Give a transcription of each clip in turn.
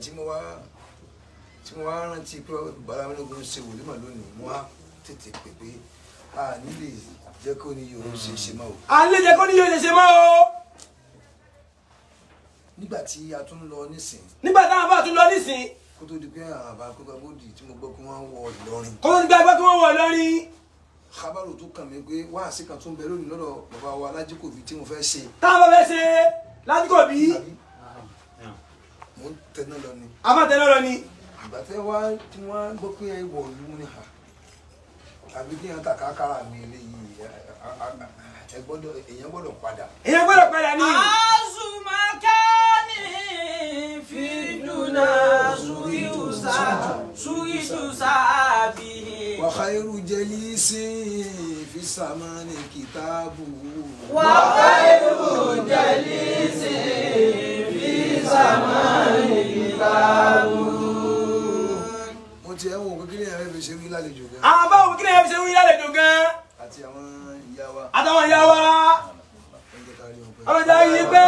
tí mo wá rántí pé bàbá mi lógun ṣe wòlímọ̀ lónìí mo wá tètè pè pé a nílè jẹ́ kó ní yóò ṣe máa o. a nílè jẹ́ kó ní yóò ṣe máa o. nígbà tí a tún lọ nísìn. nígbà táwọn bá tún lọ nísìn. kó tó di pé àwọn àbá kókó bódì tí mo gbọ́ pé wọ́n wọ Ìlọrin. kó tó di pé wọ́n wọ Ìlọrin. kábàrò tó kàn mí pé wáàsí kan tó ń bẹ lónìí lọ́dọ̀ bàbá wa Lájíkòbí tí mo fẹ́ ṣe. táwọn bá fẹ́ ṣe Lájíkòbí. mo ń tẹná lọ ni. a máa tẹná lọ ni. ìgbà tẹ́ wá tí wọ́n gbọ́ pé ẹ wọ̀ ìlú ní ha àbí kí wọ́n ta káàkiri mi eléyìí èèyàn gbọ́dọ̀ padà. èèyàn gbọ́dọ̀ padà ní. azumakani fiduna suritu sabi. wa khairu jalisi fi samani kitabu. wa khairu jalisi fi samani kitabu. mo ti ẹ̀ wọ̀n kékeré yẹn fi ṣe wí lálejò gan. àwọn báwo kékeré yẹn fi ṣe wí lálejò gan. àti àwọn ìyá wa. àtàwọn ìyá wa. ọlọ́jà yìí pé.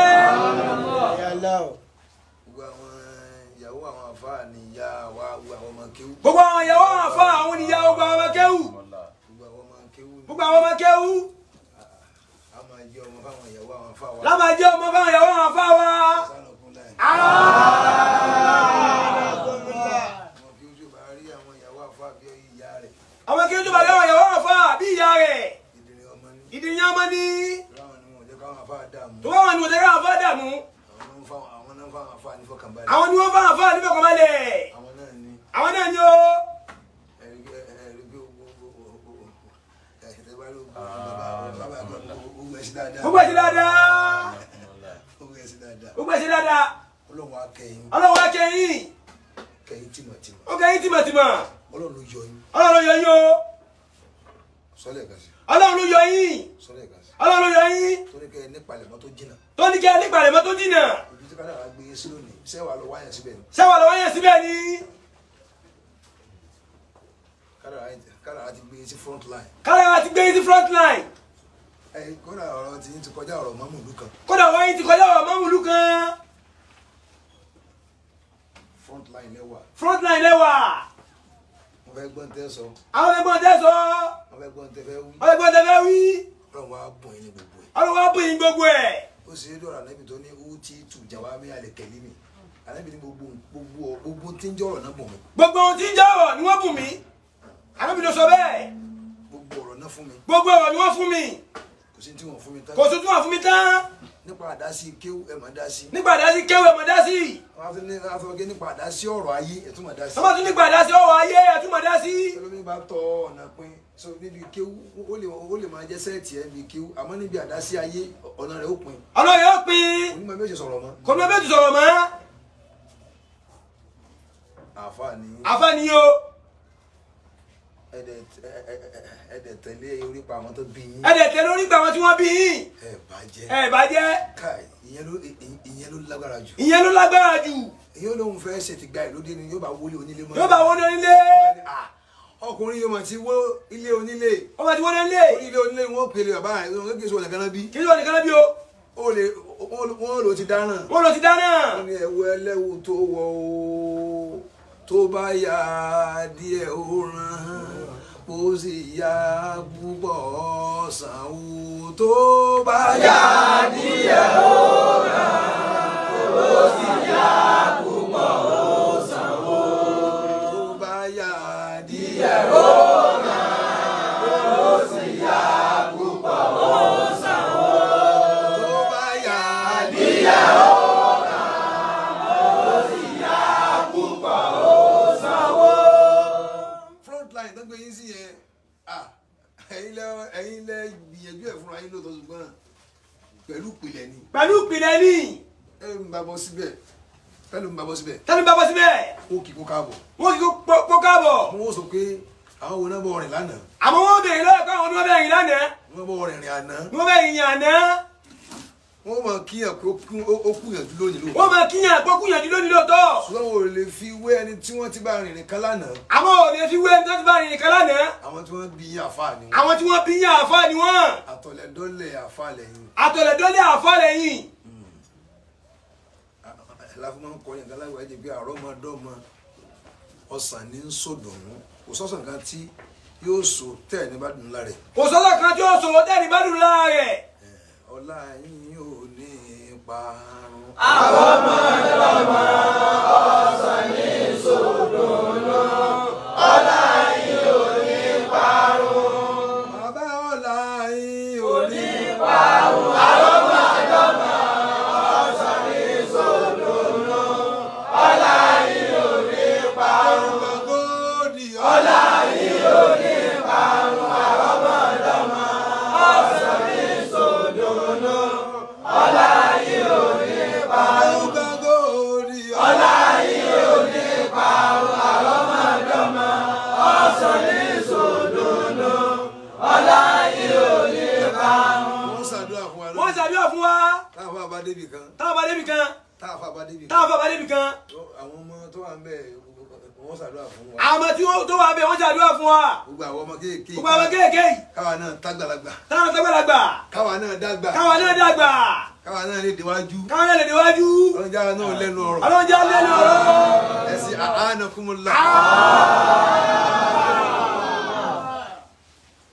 gbogbo àwọn ìyàwó àwọn àfáà ni ìyá wa gbogbo àwọn ọmọ kéwú. gbogbo àwọn ìyàwó àwọn àfáà àwọn ìyá gbogbo àwọn ọmọ kéwú. gbogbo àwọn ọmọ kéwú. a máa jẹ́ ọmọ fáwọn ìyàwó àwọn àfáà wa. lámà jẹ́ ọmọ fáwọn ìyàwó àwọn àfáà wa. àwọn kí ó tó bá rí àwọn ìyàwó àfáà bí ìyá rẹ̀. ìdìrín ọmọ ní. tó bá wọn ni mo jẹ́ káwọn àfáà dààmú. àwọn náà ń fáwọn àfáà ní fọkànbalẹ̀. àwọn ni wọ́n fáwọn àfáà ní fọkànbalẹ̀. àwọn náà ni ó. gbogbo ẹ̀sìn dáadáa. gbogbo ẹ̀sìn dáadáa. Ọlọ́run akẹ́yìn. Ọlọ́run akẹ́yìn. Kẹ́yìn tìmọ̀tìmọ̀. Ó kẹ́yìn tìmọ̀tìmọ̀. Ọlọ́run ló yọ yín. Ọlọ́run ló yọ yín o. Sọ́lẹ̀ kan sí. Ọlọ́run ló yọ yín. Sọ́lẹ̀ kan sí. Ọlọ́run ló yọ yín. Tó ní kẹ́ ẹ nípalẹ̀mọ́ tó jìnnà. Tó ní kẹ́ ẹ nípalẹ̀mọ́ tó jìnnà. Ibi tí kádàrá gbé yín sí lónìí, sẹ́wà lọ wáyà síbẹ̀ ni. Sẹ́wà lọ wáyà síbẹ̀ ni. Kádàrá ti gbé yín sí front line. Kádàrá ti gbé yín sí front line. Kódà ọ̀rọ̀ tí yín ti kọjá ọ̀rọ̀ mọ́mùlú kan. Kódà ọ̀rọ̀ yín ti kọjá ọ̀rọ̀ mọ́mùlú kan. Front line lẹ́wà. Front line lẹ́wà. Mo fẹ́ gbọ́n tẹ́ sọ. Àwọn ẹgbọ́n tẹ́ sọ. Mo fẹ́ gbọ́n tẹ́ fẹ́ wí. Àwọn ẹgbọ́n tẹ́ fẹ́ wí. Ọlọ́run wa bùn yín ní gbogbo ẹ̀. Ọlọ́run wa bùn yín gbogbo ẹ̀. Ó sì é dọ̀rọ̀ ànábì tó ní uti tu jawami al-kalimi. Ànábì ní gbogbo tí ń jọ̀rọ̀ náà bùn mí. Gbogbo ohun tí ń jẹ́ ọ̀rọ̀ ni wọ́n bùn mí. Ànábì ló sọ bẹ́ẹ̀. Gbogbo ọ̀rọ̀ náà fún mi. Gbogbo ọ̀rọ̀ ni wọ́n fún mi. Kò sí tí wọ́n fún mi tán. Kò sí tí wọ́n fún mi tán. Nípa àdásí kéwú ẹ̀ máa dá sí. Nípa àdásí kéwú ẹ̀ máa dá sí. Wọ́n á tún ní afọ́gẹ́ nípa àdásí ọ̀rọ̀ ayé ẹ̀ tún máa dá sí. Wọ́n bá tún nípa àdásí ọ̀rọ̀ ayé ẹ̀ tún máa dá sí. Ẹlòmíì bá tọ ọ̀nà pin so níbi kéwú ó lè máa jẹ́ sẹ́ẹ̀tì ẹ̀ níbi kéwú àmọ́ níbi àdásí ayé ọ̀nà rẹ̀ ó pin. ọ̀nà rẹ̀ ó pin. Onímọ̀ méjì sọ̀rọ̀ mọ́. Kò ní bẹ́ẹ̀ ti sọ̀rọ̀ mọ́. Àfáàní o. Ẹ̀dẹ̀ tẹ̀lé orípa àwọn tó bí yín. Ẹ̀dẹ̀ tẹ̀lé orípa àwọn tí wọ́n bí yín. Ẹ bàjẹ́. Káì ìyẹn ló lágbára jù. Ìyẹn ló lágbára jù. Èyí lóhun fẹ́ ṣe ti gba ìlódé ni yóò bá wọlé onílé mọ́. Yóò bá wọlé onílé. Ọkùnrin yóò mọ̀ tí wó ilé onílé. Ó máa ti wọlé onílé. Ilé onílé wọn pèlè bàbá rẹ̀ wọn kì í sọ nìkan náà bí. Kì í sọ nìkan náà bí o. Wọ́n lò ti dáná. Wọ́n lò ti dáná. Wọ́n ní ẹ̀wọ̀ ẹlẹ́wù tó wọ̀ o tó bá yá díẹ̀ ó ràn ó sì yá púpọ̀ ọ̀sán o tó bá yá díẹ̀ ó ràn ó sì yá púpọ̀ ọ̀sán o tó bá yá díẹ̀ ó ràn ó sì yá púpọ̀ ọ̀sán o tó bá yá díẹ̀ ó ràn ó sì yá púpọ̀ ọ̀sán o. Frontline tó gbé yín sí yẹn ẹ̀yin lẹ gbìyànjú ẹ̀ fúnra yín lóòótọ́ ṣùgbọ́n pẹ̀lú ìpìlẹ̀ ni. Pẹ̀lú ìpìlẹ̀ ni. Ẹlòmí ń bá bọ́ síbẹ̀. Tẹ́lòmí ń bá bọ́ síbẹ̀. Tẹ́lòmí ń bá bọ́ síbẹ̀. Wọ́n kì í kó káàbọ̀. Wọ́n kì í kó káàbọ̀. Wọ́n sọ pé àwọn wo náà bọ̀ rìn lánàá. Àmọ́ wọ́n bẹ̀rẹ̀ lọ́wọ́ pé àwọn oníwọ́n bẹ̀rẹ̀ rìn lánàá. Wọ́n bọ̀ rìn àná. Wọ́n bẹ̀rẹ̀ rìn àná. Wọ́n máa kíyàn pé ó kúyànjú lónìí lóòótọ́. Wọ́n máa kíyàn pé ó kúyànjú lónìí lóòótọ́. Ṣùgbọ́n wọn ò lè fi wé ẹni tí wọ́n ti bá rìnrìn kan lánàá. Àwọn ò lè fi wé ẹni tó ti bá rìnrìn kan lánàá. Àwọn tí wọ́n bí yín àfáà ni wọ́n. Àwọn tí wọ́n bí yín àfáà ni wọ́n. Àtọ̀lẹ̀dọ́lẹ̀ àfáà lẹ́yìn. Àtọ̀lẹ̀dọ́lẹ̀ àfáà lẹ́yìn. láfi máa ń kọ́ yẹn galágbá ẹ̀jẹ̀ bí àrọ́mọdọ́mọ ọ̀sán ní ń sòdùnú kò sọ́sàn kan tí yóò so tẹ̀ ní bá dùn lára rẹ̀. kò sọ́sàn kan tí yóò so tẹ̀ ní bá dùn lára rẹ̀. ọlá yín ò ní parun. àrọ́mọdọ́mọ ọ̀sán ní sòdùnú ọlá yín ò ní parun. bàbá ọlá yín ò ní parun. àrọ́mọdọ́mọ ọ̀sán ní sòdùnú ọlá yín ò ní parun. ọlá yín ò ní parun. àrọ́mọdọ́mọ ọ̀sán ní sòdùnú ọlá yín ò ní parun. ọlá yín ò ní parun. àrọ́mọdọ́mọ ọ̀sán ní sòdùnú ọlá yín ò ní parun. wọ́n ṣàdúrà fún wa. táwọn bá débi kan. táwọn bá débi kan. táwọn bá débi kan. táwọn bá débi kan. àwọn ọmọ tó wà ń bẹ wọ́n ṣàdúrà fún wa. àwọn tí tó wà ń bẹ wọ́n ṣàdúrà fún wa. gbogbo àwọn ọmọ kéèké. gbogbo àwọn kéèké yìí. káwa náà tágbàlagbà. táwọn tágbàlagbà. káwa náà dàgbà. káwa náà dàgbà. káwa náà lè déwájú. káwa náà lè déwájú. ọlọ́jà náà lẹ́nu ọ̀rọ̀. ọlọ́jà lẹ́nu ọ̀rọ̀. ẹ̀sìn àánàkúnmọ́lá.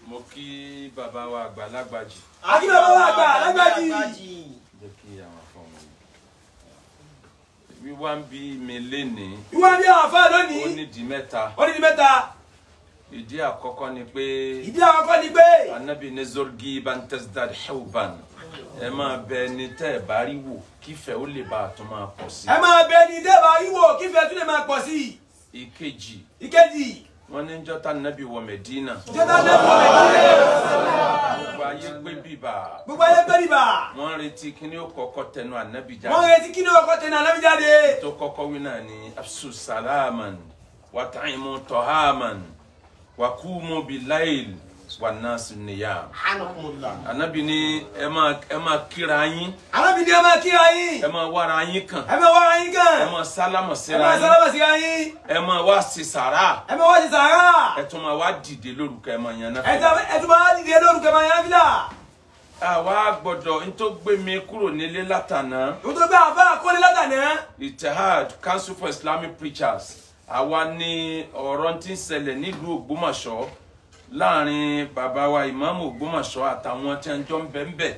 mo kí bàbá wa àgbàlagbà jì. àkí bàbá wa àgbàlagbà jì. jẹ́ kí àwọn afọ́mọ mi. wíwá ń bí mi lénìí. wíwá ń bí àwọn afọ́ lónìí. ó nídìí mẹ́ta. ó nídìí mẹ́ta. ìdí àkọ́kọ́ ni pé. ìdí àkọ́kọ́ ni pé. anabi ní zorgi bantasdad hewban. ẹ máa bẹ ní tẹ́ ẹ bá rí wò kífẹ́ ó lè bá a tún máa pọ̀ sí. ẹ máa bẹ ní tẹ́ ẹ bá rí wò kífẹ́ tún lè máa pọ̀ sí. ìkejì. wọ́n ní jọ́tà nàbì wọ Mẹ̀dínà. jọ́tà nàbì wọ Mẹ̀dínà. gbogbo ayé gbé bíbà. gbogbo ayé gbé bíbà. wọ́n retí kíní ó kọ́kọ́ tẹnu ànábì jáde. wọ́n retí kíní ó kọ́kọ́ tẹnu ànábì jáde. tó kọ́kọ́ wí náà ni afsu salaman wa ta'imu tohaman wa kumu bilayil wa nasu niyam. ànábì ní ẹ máa kíra yín. ànábì ní ẹ máa kíra yín. ẹ máa wára yín kan. ẹ máa wára yín kan. ẹ máa sálámọ̀ síra yín. ẹ máa sálámọ̀ síra yín. ẹ máa wá sí sàrà. ẹ máa wá sí sàrà. ẹ tún máa wá dìde lórúkọ ẹ máa yan náà. ẹ tún máa wá dìde lórúkọ ẹ máa yan náà. àwa gbọ́dọ̀ n tó gbé mi kúrò nílé látàná. n tó gbé àbá kọ́lé látàná. Ittihad Council for Islamic Preachers àwa ní ọ̀rọ̀ tí ń ṣẹlẹ̀ nílùú Ògbómọ̀ṣọ́ láàrin bàbá wa ìmáàmù Ògbómọ̀ṣọ́ àtàwọn tí wọ́n jọ ń bẹ́ńbẹ́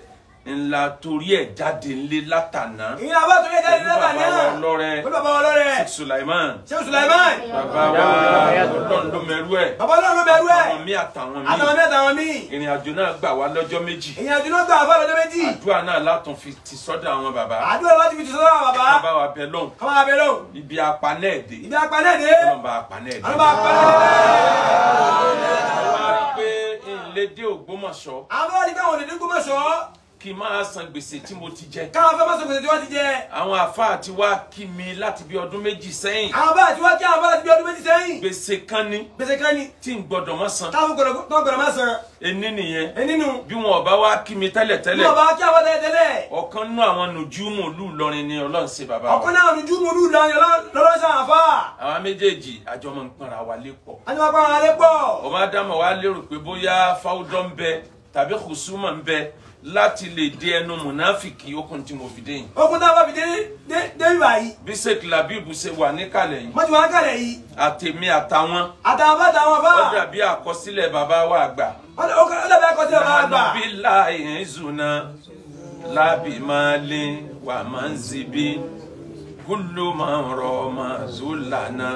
ńlá torí ẹ̀ jáde ńlé látàná. ìyá bá torí ẹ̀ jáde látàná. bàbá wa ọlọ́rẹ́. bàbá wa ọlọ́rẹ́. Sheikh Sulaiman. Sheikh Sulaiman. bàbá wa ọlọ́run ló mẹ́rú ẹ̀. bàbá ọlọ́run ló mẹ́rú ẹ̀. àwọn mi àtàwọn mi. àtàwọn mi àtàwọn mi. ìrìn àjò náà gbà wá lọ́jọ́ méjì. ìrìn àjò náà gbà wá lọ́jọ́ méjì. àdúrà náà látún fi ti sọ́dọ̀ àwọn bàbá. àdúrà láti fi ti sọ́dọ̀ àwọn bàbá. bàbá wa bẹ lọ́hùn. bàbá wa bẹ lọ́hùn. ibi apanẹ́ẹ̀dẹ́. ibi apanẹ́ẹ̀dẹ́. ọlọ́mọba apanẹ́ẹ̀dẹ́. ọlọ́mọba pé ìlédè Ògbómọ̀ṣọ́. àwọn àdìgbà wọn lè dé Ògbómọ̀ṣọ́. kí n máa san gbèsè tí mo ti jẹ. káwọn fẹ́ máa san gbèsè tí wọ́n ti jẹ. àwọn àfáà ti wá kí mi láti bí ọdún méjì sẹ́yìn. àwọn bá àti wá kí àwọn bá láti bí ọdún méjì sẹ́yìn. gbèsè kan ni. gbèsè kan ni. tí n gbọ́dọ̀ má san. táwọn gbọ́dọ̀ má san. ení nìyẹn. enínú. bí wọn ò bá wá kí mi tẹ́lẹ̀tẹ́lẹ̀. bí wọn bá kí àwọn tẹ́lẹ̀tẹ́lẹ̀. ọ̀kan nú àwọn nùjúmù lù lọrin ni Ọlọ́run ṣe bàbá wa. ọ̀kan náà nùjúmù lù lọrin lọ́lọ́run ṣe àfà. àwa méjèèjì àjọ máa ń pọnra wa lé pọ̀. àjọ máa ń pọnra wa lé pọ̀. ọmọ ádámù wa lérò pé bóyá fáwùdọ́ ń bẹ tàbí kùsùmọ̀ ń bẹ láti lè dé ẹnu mùnáfìkì okùn tí mo fi dé yìí. okùn tá a bá fi dé ìwà yìí. bí Sheikh Labeeb ṣe wà níkàlẹ̀ yìí. wọ́n ti wà níkàlẹ̀ yìí. àtèmi àtàwọn. àtàwọn bá tàwọn bá. ó dàbí àkọsílẹ̀ bàbá wa àgbà. ó dàbí àkọsílẹ̀ bàbá àgbà. nàbí láì zùnà lábì máa lé wà máa ń zibi kúlù máa ń rọ máa zùlànà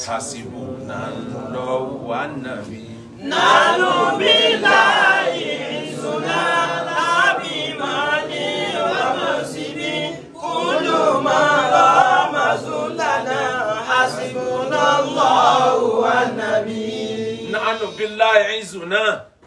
hasibu náà lọ wà nàbí. nánú bí láì zùnà lábì máa lé wà máa zibi kúlù máa rọ máa zùlànà hasibu náà lọ wà nàbí. nánú bí láì zùnà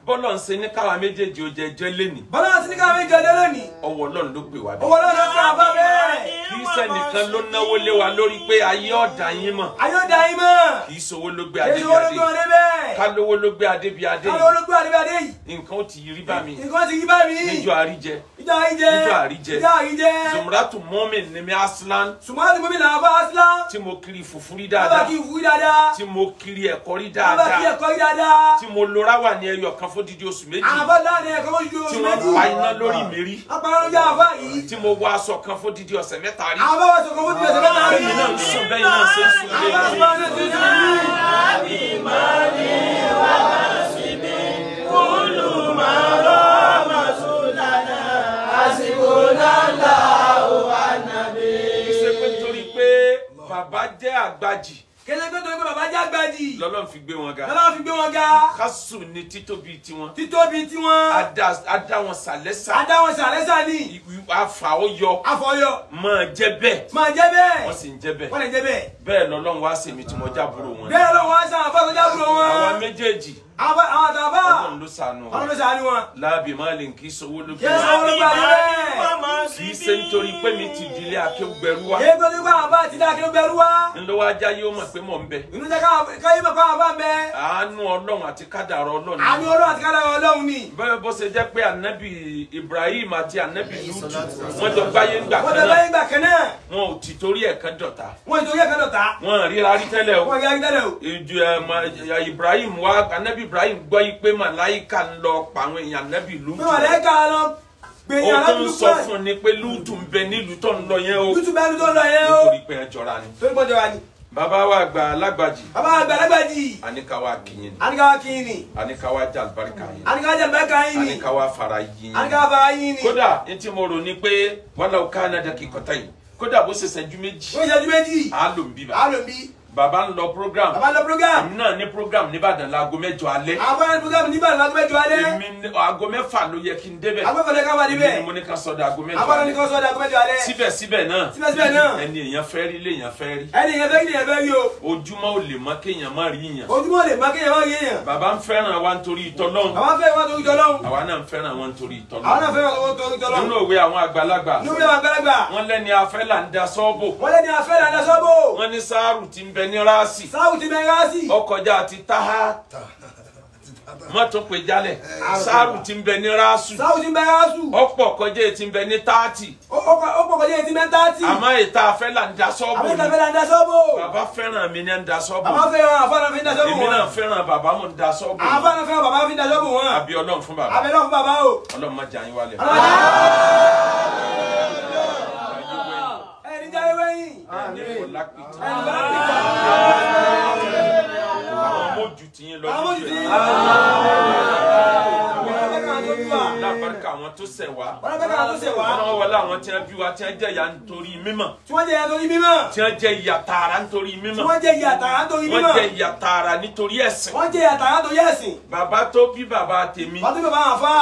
bọ́lọ̀ ń ṣe ní káwa méjèèjì ó jẹjẹ́ lẹ́nì. bọ́lọ̀ ń ṣe ní káwa méjèèjì ó jẹjẹ́ lẹ́nì. ọwọ́ Ọlọ́run ló pè wá bẹ́ẹ̀. ọwọ́ Ọlọ́run ló pè wá bẹ́ẹ̀. kì í sẹ́nìkan ló náwó lé wa lórí pé ayé ọ̀dà yín mọ̀. ayé ọ̀dà yín mọ̀. kì í sowó ló gbé adébíyadé. kálówó ló gbé adé bí adé kálówó ló gbé adé bí adé yìí. nǹkan ó ti rí bá mi. nǹkan ti rí bá mi. níjọ́ àríjẹ. níjọ́ àríjẹ. níjọ́ àríjẹ. níjọ́ àríjẹ. Zumratu Mu'min ni mi Aslan. Zumratu Mu'min làwọn bá Aslan. tí mo kiri fùfú rí bàbá dáadáa. kì í fún rí dáadáa. tí mo kiri ẹ̀kọ́ rí bàbá kì í dáadáa. ẹ̀kọ́ rí dáadáa. tí mo lora wà ní ẹyọ kan fún dídí oṣù méjì. àbá láàrin ẹ̀kọ́ fún dídí oṣù méjì. tí wọ́n pa iná lórí mi rí. apàrọ̀ jẹ́ àbá yìí. tí mo wọ aṣọ kan fún dídí ọ̀sẹ̀ mẹ́ta rí. àbá wa sọ̀kan fún dídí ọ̀sẹ̀ mẹ́ta rí. bẹ́ẹ̀ náà ń sùn bẹ́ẹ̀ náà ṣe ń sùn bàbá jẹ́ àgbàjì. kẹlẹ́ pé torí pé bàbá jẹ́ àgbàjì. lọ́lọ́run fi gbé wọn ga. lọ́lọ́run fi gbé wọn ga. kásù ni títóbi tiwọn. títóbi tiwọn. adá wọn sàlẹ́sà. adá wọn sàlẹ́sà ni. àfàóyọ. àfọyọ. máa jẹ́ bẹ́ẹ̀. máa jẹ́ bẹ́ẹ̀. wọ́n sì ń jẹ́ bẹ́ẹ̀. wọ́n lè jẹ́ bẹ́ẹ̀. bẹ́ẹ̀ lọ́lọ́run wá sèmi tí mo jábúrò wọn. bẹ́ẹ̀ lọ́wọ́ wá sàn àbá tó jábúrò wọn. àwọn méjèèjì. àwọn àtàbà. Ọlọ́run ló ṣàánú wọn. Ọlọ́run ló ṣàánú wọn. láàbì máa lè kí sowó ló kí sowó ló gbà níbẹ̀. kì í ṣe nítorí pé mi ti dilé akéwùgbẹ̀rú wa. kí é tó ní kó àwọn bá ti dá akéwùgbẹ̀rú wa. ńlọ́wọ́ ajá yóò mọ̀ pé mò ń bẹ. inú jẹ́ káyé mọ̀ kó àwọn bá ń bẹ. àánú Ọlọ́run àti kádàrá Ọlọ́run. àánú Ọlọ́run àti kádàrá Ọlọ́run ni. bẹ́ẹ̀ bó ṣe jẹ́ pé ànábì Ibrahim àti ànábì Lutu wọ́n jọ gbáyé ńgbà wọ́n jọ gbáyé ńgbà kan náà. wọn ò ti torí ẹ̀kan dọ̀tá. wọn ò torí ẹ̀kan dọ̀tá. wọn ríra rí tẹ́lẹ̀ o. wọn ríra rí tẹ́lẹ̀ o. Ibrahim wa ànábì Ibrahim gbọ́ yí pé màláìka ń lọ pa àwọn èèyàn ànábì Lutu. pé màláìka lọ gbẹ̀yìn ó ànábì tún Lutu. sọ fún ni pé Lutu ń bẹ nílùú tó ń lọ yẹn o. Lutu bẹ́ẹ̀ ni tó ń lọ yẹn o. nítorí pé ẹ jọra ni. torí pé jọra ni. bàbá wa àgbà alágbàjì. bàbá àgbà alágbàjì. àníkàwá kìyìn. àníkàwá kìyìn ni. àníkàwá jàlùbáríkà yìí. àníkàwá jàlùbáríkà yìí ni. àníkàwá fara yìí. àníkàwá fara yìí ni. kódà ní tí mo rò ní pé wàhálà òkà náà dẹ́kì kọ́tà yìí kódà bó ṣe ṣẹ́jú méjì. ó ṣẹ́jú méjì. á lò ń bí bá. á lò ń bí. bàbá ń lọ program. bàbá ń lọ program. èmi náà ní program nìbàdàn láago 8 alẹ́. àwọn ní program nìbàdàn láago 8 alẹ́. èmi aago 6 ló yẹ kí n débẹ̀. aago 6 lè ká wà níbẹ̀. èmi mo ní ká sọdọ̀ aago 8 àwọn ní ká sọdọ̀ aago 8 alẹ́. síbẹ̀síbẹ̀ náà. síbẹ̀síbẹ̀ náà. ẹni èèyàn fẹ́ rí léèyàn fẹ́ rí. ẹni èèyàn fẹ́ rí léèyàn fẹ́ rí o. ojúmọ́ ò lè mọ́ kéèyàn má rí yàn. ojúmọ́ ò lè mọ́ kéèyàn má rí yàn. bàbá ń fẹ́ràn wa nítorí ìtọ́lọ́hún. bàbá fẹ́ràn wa nítorí ìtọ́lọ́hún. àwa náà ń fẹ́ràn wọn nítorí ìtọ́lọ́hún. àwa náà fẹ́ràn wọn nítorí ìtọ́lọ́hún. nínú òwe àwọn àgbàlagbà. nínú òwe àwọn àgbàlagbà. wọ́n lẹ́ni afẹ́ là ń da sọ́ọ̀bù. wọ́n lẹ́ni afẹ́ là ń da sọ́ọ̀bù. wọ́n ní sáàrù tí ń bẹ ní ráàsì. sáàrù tí ń bẹ ní ráàsì. ọkọjá àti táhà. mọ́tò pé jálẹ̀. sáàrù tí ń bẹ ní ráàsù. sáàrù tí ń bẹ ní ráàsù. ọ̀pọ̀ kọjá tí ń bẹ ní táàtì. ọ̀pọ̀ kọjá tí ń bẹ ní táàtì. àmọ́ ìta afẹ́ là ń da sọ́ọ̀bù. àmọ́ ìta afẹ́ là ń da sọ́ọ̀bù. bàbá fẹ́ràn mi ní ń da sọ́ọ̀bù. bàbá fẹ́ràn àfọ́nà fi ń da sọ́ọ̀bù wọn. èmi náà fẹ́ràn bàbá mo ń da sọ́ọ̀bù. àfọ́nà fẹ́ràn bàbá fi ń da sọ́ọ̀bù wọn. àbí Ọlọ́run fún bàbá. àbí Ọlọ́run fún bàbá o. Ọlọ́run má jà yín wálẹ̀. ẹni jáwé wẹ́yìn. ẹni kò lápìtì. ẹni kò lápìtì. àwọn mójú tí yín lọ àwọn sí mójú tí ẹ̀. yín. lábàárìkà àwọn tó ṣẹ̀ wá. wọ́n bẹ́ẹ̀ ká ló ṣe wá. wọ́n wọlé àwọn tí wọ́n bí wa tí wọ́n jẹ́ ìyà nítorí mímọ̀. tí wọ́n jẹ ìyà nítorí mímọ̀. tí wọ́n jẹ́ ìyà tààrà nítorí mímọ̀. tí wọ́n jẹ ìyà tààrà nítorí mímọ̀. wọ́n jẹ́ ìyà tààrà nítorí ẹ̀sìn. wọ́n jẹ ìyà tààrà nítorí ẹ̀sìn. bàbá tó bí bàbá tèmi. wọ́n tún bàbá wọn fà.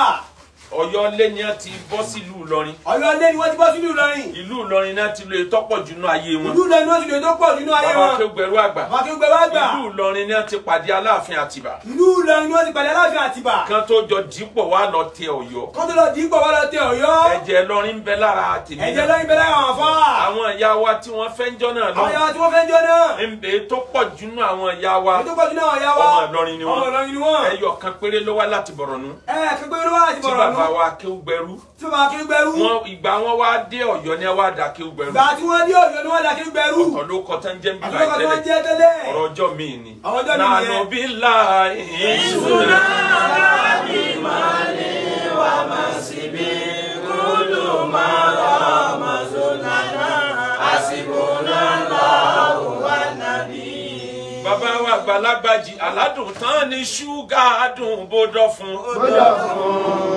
Ọ̀yọ́ lé ni wọ́n ti bọ́ sílùú Ìlọrin. Ọ̀yọ́ lé ni wọ́n ti bọ́ sílùú Ìlọrin. ìlú Ìlọrin náà ti lo ìtọ́pọ̀ jù nínú ayé wọn. ìlú Ìlọrin náà ti lo ìtọ́pọ̀ nínú ayé wọn. bàbá Akéwùgbẹ̀rú àgbà. bàbá Akéwùgbẹ̀rú àgbà. ìlú Ìlọrin náà ti pàdé Aláàfin Àtìbà. ìlú Ìlọrin ni wọ́n ti pàdé Aláàfin Àtìbà. kan tó jọ dípò wá lọ tẹ Ọ̀yọ́. kán tó lọ dípò wá lọ tẹ Ọ̀yọ́. ẹ̀jẹ̀ Ìlọrin ń bẹ lára tèmi. ẹ̀jẹ̀ Ìlọrin bẹ lára àwọn afọ́. àwọn ìyá wa tí wọ́n fẹ́ ń jọ́ náà lọ. àwọn ìyá wa tí wọ́n fẹ́ ń jọ náà. èyí tó pọ̀ jù nínú àwọn ìyá wa. èyí tó pọ̀ jù nínú àwọn ìyá wa. ọmọ Ìlọrin ni wọ́n. ọmọ Ìlọrin ni wọ́n. ẹyọ kan péré ló wá láti Bọ̀rọ̀nú. kẹgbẹ́ ló wá láti tí Bọ̀rọ̀nú. bàbá wa Akéwùgbẹ̀rú. tí bàbá Akéwùgbẹ̀rú. ìgbà wọn wá dé Ọ̀yọ́ ni wọ́n dá Akéwùgbẹ̀rú. ìgbà tí wọ́n dé Ọ̀yọ́ ni wọ́n dá Akéwùgbẹ̀rú. ọ̀tọ̀ ló kọ tán jẹ́ bíbá àtúntò kan jẹ́ tẹ́lẹ̀. ọ̀rọ̀ ọjọ́ mi ni. ọ̀rọ̀ ọjọ́ mi nìyẹn. nànú bí láì ìṣúná. bí màlí wà má síbi kúlù máa rọ̀ màzúlánà àsìkòná lọ́wọ́ wà nàbí. bàbá wa Àgbàlagbàjì aládùn tán ní ṣúgà dùn bódọ́ fún.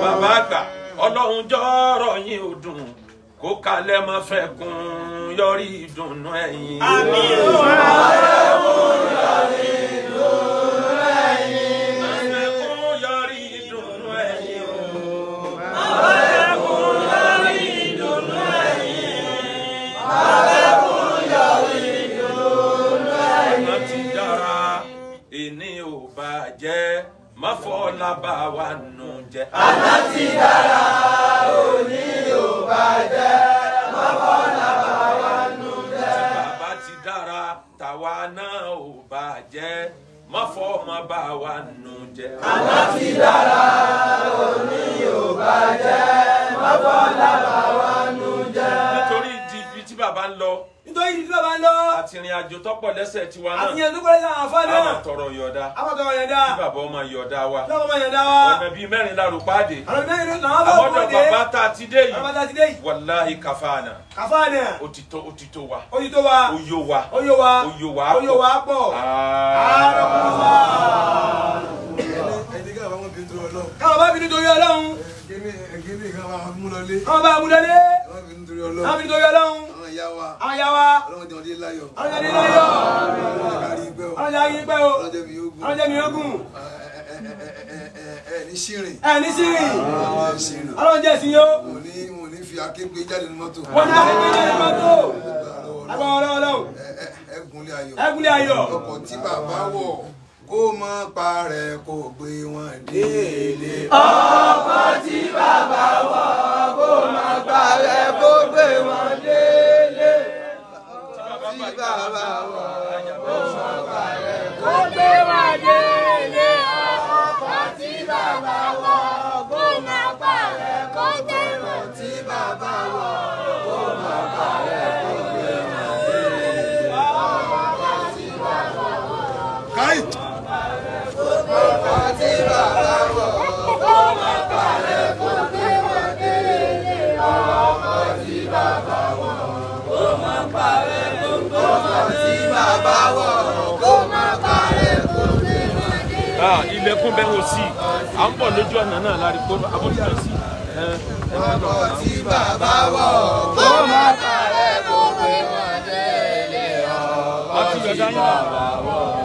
bàbá àgbà Ọlọ́run jọ̀rọ̀ yín ò dùn kó kalẹ̀ mọ́ fẹ́ gun yọrí ìdùnnú ẹ̀yìn. àmì òun àrẹ̀kùn yọrí ìdùnnú ẹ̀yìn. Àrẹ̀kùn yọrí ìdùnnú ẹ̀yìn o. àrẹ̀kùn yọrí ìdùnnú ẹ̀yìn. àrẹ̀kùn yọrí ìdùnnú ẹ̀yìn. Má ti dára ìní ò bàjẹ́ má fọlá bá wa nù jẹ́. àná ti dára òní ò bàjẹ́ má fọlá bá wa nù jẹ́. Bàbá ti dára tàwa náà ò bàjẹ́ má fọmọ bá wa nù jẹ́. àná ti dára òní yóò bàjẹ́ má fọlá bà wá nù jẹ́. nítorí ibi tí bàbá ń lọ. nítorí ìdí tí bàbá ń lọ. àti ìrìn àjò tọ́pọ̀ lẹ́sẹ̀ tiwa náà. àti ìrìn àjò tọ́pọ̀ lẹ́sẹ̀ àwọn afọ́ náà. àwọn tọrọ yọ̀ọ̀dá. àwọn tọrọ yọ̀ọ̀dá. kí bàbá ọmọ yọ̀ọ̀dá wa. kí bàbá ọmọ yọ̀ọ̀dá wa. ọ̀nà bíi mẹ́rin la rò páàdé. ọ̀nà bíi mẹ́rin làwọn bá àmọ́dọ̀ bàbá tá a ti dé yìí. bàbá tá a ti dé yìí. wàláhì kàfáànà. kàfáànà. ó ti tó wa. ó ti tó wa. ó yó wa. ó yó wa. ó yó wa. ó yó wa pọ̀. káwọn bá bínú torí Ọlọ́run. kíní kan máa mú lọlé. káwọn bá mú lọlé. káwọn bínú torí Ọlọ́run. káwọn bínú torí Ọlọ́run. àwọn ìyá wa. àwọn ìyá wa. Ọlọ́run jẹ́ ọdún láyọ̀. Ọlọ́run jẹ́ ọdún láyọ̀. Ọlọ́run jẹ́ àrí pẹ́ o. Ọlọ́run jẹ́ àrí pẹ́ o. Ọlọ́run jẹ́ mi yóò gùn. Ọlọ́run jẹ́ mi yóò gùn. Ní ṣìrìn. ní ṣìrìn. ṣìrìn. Ọlọ́run jẹ́ sí yó. mo ní fi akégbé jáde ní mọ́tò. wọ́n ní akégbé jáde ní mọ́tò. agbára Ọlọ́run. ẹgúnlé ayọ̀. ẹgúnlé ayọ̀. ọkọ̀ tí bàbá wọ̀ kó má parẹ́ kó gbé wọn délé. ọkọ̀ tí bàbá wọ̀ kó má parẹ́ kó gbé wọn délé. tí bàbá wọ̀ kó má parẹ́ kó gbé wọn délé. ọkọ̀ tí bàbá wọ̀ kó má parẹ́ kó gbé wọn tí bàbá wọ̀ kó má parẹ́ kó gbé wọn délé. ọkọ̀ tí bàbá wọ̀. káyì. ọkọ̀ tí bàbá wọ̀ kó má parẹ́ kó gbé wọn délé. ọkọ̀ tí bàbá wọ̀ kó má parẹ́ kó gbé wọn délé. ọkọ̀ tí bàbá wọ̀ kó má parẹ́ kó gbé wọn délé. ilẹ̀kùn bẹ́ẹ̀ wò sí à ń bọ̀ lójú ọ̀nà náà lárí kó abọ́dúnjọ sí. ọkọ̀ tí bàbá wọ̀ kó má parẹ́ kó gbé wọn délé. ọkọ̀ tí bàbá wọ̀.